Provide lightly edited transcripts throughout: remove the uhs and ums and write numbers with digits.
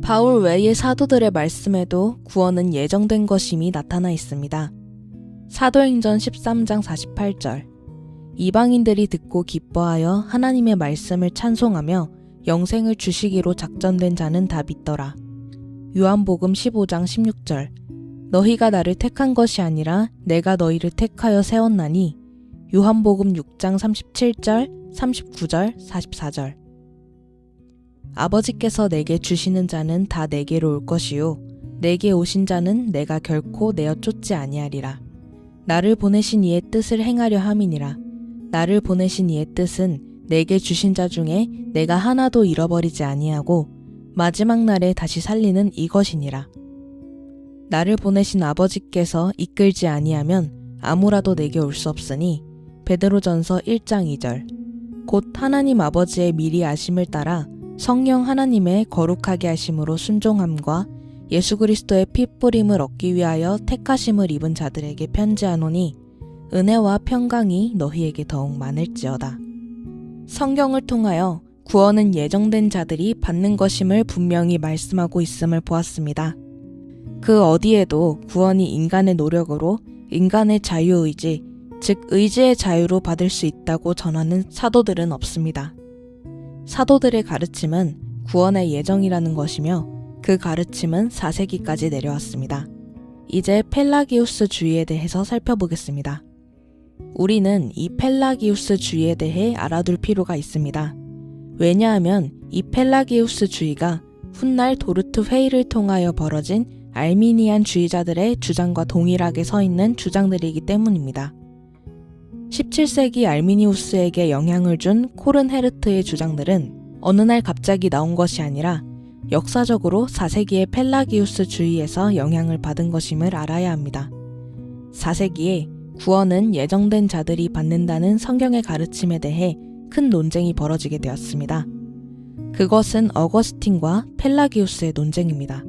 바울 외의 사도들의 말씀에도 구원은 예정된 것임이 나타나 있습니다. 사도행전 13장 48절 이방인들이 듣고 기뻐하여 하나님의 말씀을 찬송하며 영생을 주시기로 작정된 자는 다 믿더라. 요한복음 15장 16절 너희가 나를 택한 것이 아니라 내가 너희를 택하여 세웠나니. 요한복음 6장 37절, 39절, 44절 아버지께서 내게 주시는 자는 다 내게로 올 것이요 내게 오신 자는 내가 결코 내어 쫓지 아니하리라. 나를 보내신 이의 뜻을 행하려 함이니라. 나를 보내신 이의 뜻은 내게 주신 자 중에 내가 하나도 잃어버리지 아니하고 마지막 날에 다시 살리는 이것이니라. 나를 보내신 아버지께서 이끌지 아니하면 아무라도 내게 올 수 없으니. 베드로전서 1장 2절 곧 하나님 아버지의 미리 아심을 따라 성령 하나님의 거룩하게 하심으로 순종함과 예수 그리스도의 피 뿌림을 얻기 위하여 택하심을 입은 자들에게 편지하노니 은혜와 평강이 너희에게 더욱 많을지어다. 성경을 통하여 구원은 예정된 자들이 받는 것임을 분명히 말씀하고 있음을 보았습니다. 그 어디에도 구원이 인간의 노력으로 인간의 자유의지, 즉 의지의 자유로 받을 수 있다고 전하는 사도들은 없습니다. 사도들의 가르침은 구원의 예정이라는 것이며 그 가르침은 4세기까지 내려왔습니다. 이제 펠라기우스주의에 대해서 살펴보겠습니다. 우리는 이 펠라기우스주의에 대해 알아둘 필요가 있습니다. 왜냐하면 이 펠라기우스주의가 훗날 도르트 회의를 통하여 벌어진 알미니안주의자들의 주장과 동일하게 서 있는 주장들이기 때문입니다. 17세기 알미니우스에게 영향을 준 코른헤르트의 주장들은 어느 날 갑자기 나온 것이 아니라 역사적으로 4세기의 펠라기우스주의에서 영향을 받은 것임을 알아야 합니다. 4세기에 구원은 예정된 자들이 받는다는 성경의 가르침에 대해 큰 논쟁이 벌어지게 되었습니다. 그것은 어거스틴과 펠라기우스의 논쟁입니다.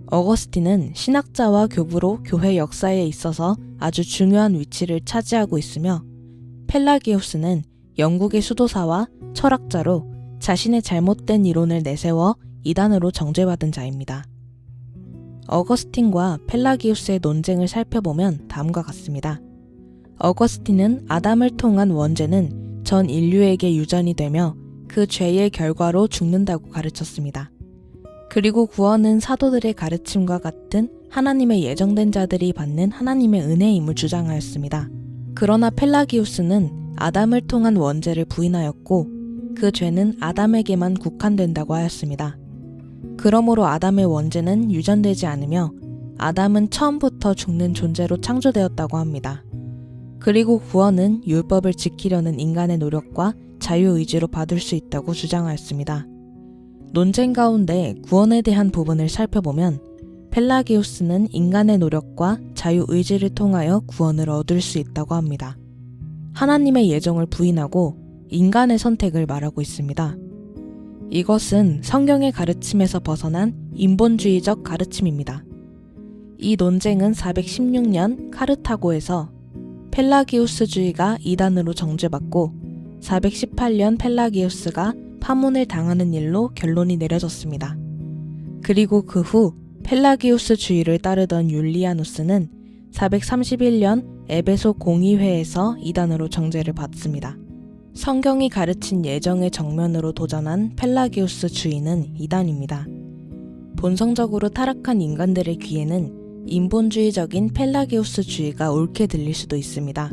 어거스틴은 신학자와 교부로 교회 역사에 있어서 아주 중요한 위치를 차지하고 있으며 펠라기우스는 영국의 수도사와 철학자로 자신의 잘못된 이론을 내세워 이단으로 정죄받은 자입니다. 어거스틴과 펠라기우스의 논쟁을 살펴보면 다음과 같습니다. 어거스틴은 아담을 통한 원죄는 전 인류에게 유전이 되며 그 죄의 결과로 죽는다고 가르쳤습니다. 그리고 구원은 사도들의 가르침과 같은 하나님의 예정된 자들이 받는 하나님의 은혜임을 주장하였습니다. 그러나 펠라기우스는 아담을 통한 원죄를 부인하였고 그 죄는 아담에게만 국한된다고 하였습니다. 그러므로 아담의 원죄는 유전되지 않으며 아담은 처음부터 죽는 존재로 창조되었다고 합니다. 그리고 구원은 율법을 지키려는 인간의 노력과 자유의지로 받을 수 있다고 주장하였습니다. 논쟁 가운데 구원에 대한 부분을 살펴보면 펠라기우스는 인간의 노력과 자유의지를 통하여 구원을 얻을 수 있다고 합니다. 하나님의 예정을 부인하고 인간의 선택을 말하고 있습니다. 이것은 성경의 가르침에서 벗어난 인본주의적 가르침입니다. 이 논쟁은 416년 카르타고에서 펠라기우스주의가 이단으로 정죄받고 418년 펠라기우스가 파문을 당하는 일로 결론이 내려졌습니다. 그리고 그 후 펠라기우스주의를 따르던 율리아누스는 431년 에베소 공의회에서 이단으로 정죄를 받습니다. 성경이 가르친 예정의 정면으로 도전한 펠라기우스주의는 이단입니다. 본성적으로 타락한 인간들의 귀에는 인본주의적인 펠라기우스주의가 옳게 들릴 수도 있습니다.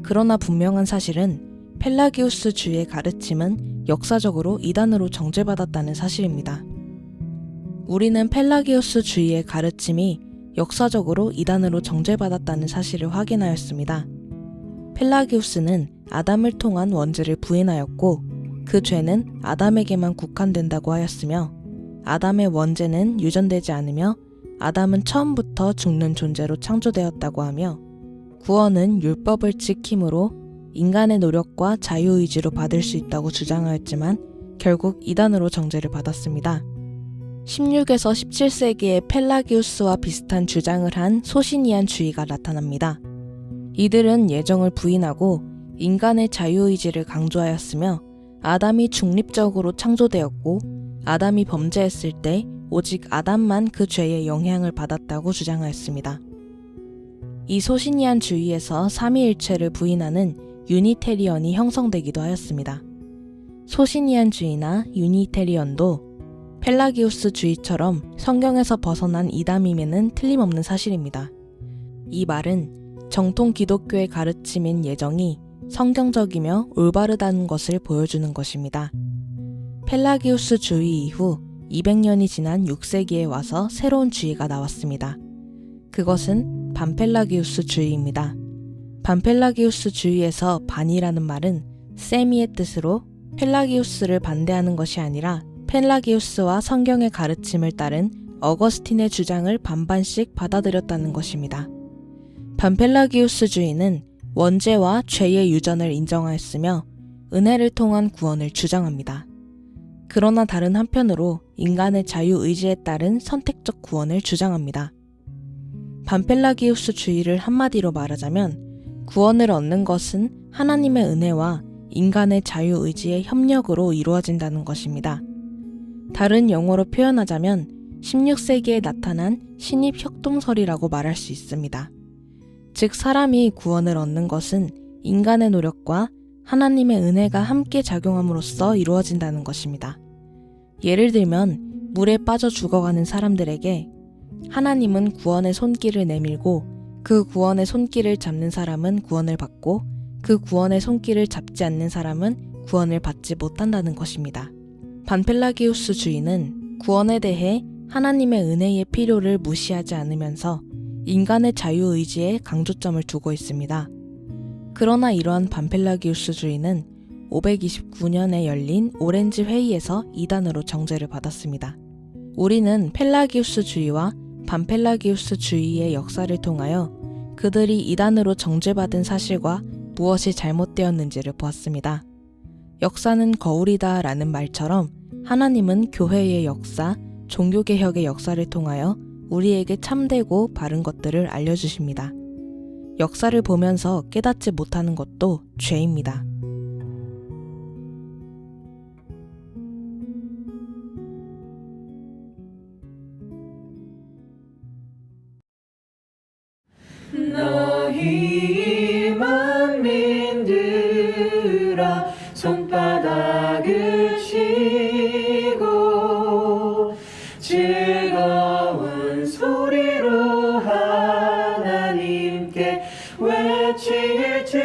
그러나 분명한 사실은 펠라기우스주의의 가르침은 역사적으로 이단으로 정죄받았다는 사실입니다. 우리는 펠라기우스주의의 가르침이 역사적으로 이단으로 정죄받았다는 사실을 확인하였습니다. 펠라기우스는 아담을 통한 원죄를 부인하였고 그 죄는 아담에게만 국한된다고 하였으며 아담의 원죄는 유전되지 않으며 아담은 처음부터 죽는 존재로 창조되었다고 하며 구원은 율법을 지킴으로 인간의 노력과 자유의지로 받을 수 있다고 주장하였지만 결국 이단으로 정죄를 받았습니다. 16에서 17세기에 펠라기우스와 비슷한 주장을 한 소시니안주의가 나타납니다. 이들은 예정을 부인하고 인간의 자유의지를 강조하였으며 아담이 중립적으로 창조되었고 아담이 범죄했을 때 오직 아담만 그 죄의 영향을 받았다고 주장하였습니다. 이 소시니안주의에서 삼위일체를 부인하는 유니테리언이 형성되기도 하였습니다. 소시니안주의나 유니테리언도 펠라기우스주의처럼 성경에서 벗어난 이담임에는 틀림없는 사실입니다. 이 말은 정통 기독교의 가르침인 예정이 성경적이며 올바르다는 것을 보여주는 것입니다. 펠라기우스주의 이후 200년이 지난 6세기에 와서 새로운 주의가 나왔습니다. 그것은 반펠라기우스주의입니다. 반펠라기우스주의에서 반이라는 말은 세미의 뜻으로 펠라기우스를 반대하는 것이 아니라 펠라기우스와 성경의 가르침을 따른 어거스틴의 주장을 반반씩 받아들였다는 것입니다. 반펠라기우스주의는 원죄와 죄의 유전을 인정하였으며 은혜를 통한 구원을 주장합니다. 그러나 다른 한편으로 인간의 자유의지에 따른 선택적 구원을 주장합니다. 반펠라기우스주의를 한마디로 말하자면 구원을 얻는 것은 하나님의 은혜와 인간의 자유의지의 협력으로 이루어진다는 것입니다. 다른 용어로 표현하자면 16세기에 나타난 신입협동설이라고 말할 수 있습니다. 즉 사람이 구원을 얻는 것은 인간의 노력과 하나님의 은혜가 함께 작용함으로써 이루어진다는 것입니다. 예를 들면 물에 빠져 죽어가는 사람들에게 하나님은 구원의 손길을 내밀고 그 구원의 손길을 잡는 사람은 구원을 받고 그 구원의 손길을 잡지 않는 사람은 구원을 받지 못한다는 것입니다. 반펠라기우스주의는 구원에 대해 하나님의 은혜의 필요를 무시하지 않으면서 인간의 자유의지에 강조점을 두고 있습니다. 그러나 이러한 반펠라기우스주의는 529년에 열린 오렌지 회의에서 이단으로 정죄를 받았습니다. 우리는 펠라기우스주의와 반펠라기우스주의의 역사를 통하여 그들이 이단으로 정죄받은 사실과 무엇이 잘못되었는지를 보았습니다. 역사는 거울이다 라는 말처럼 하나님은 교회의 역사, 종교개혁의 역사를 통하여 우리에게 참되고 바른 것들을 알려주십니다. 역사를 보면서 깨닫지 못하는 것도 죄입니다. 너희 만민들아 손바닥을 치고 즐거운 소리로 하나님께 외칠지어다.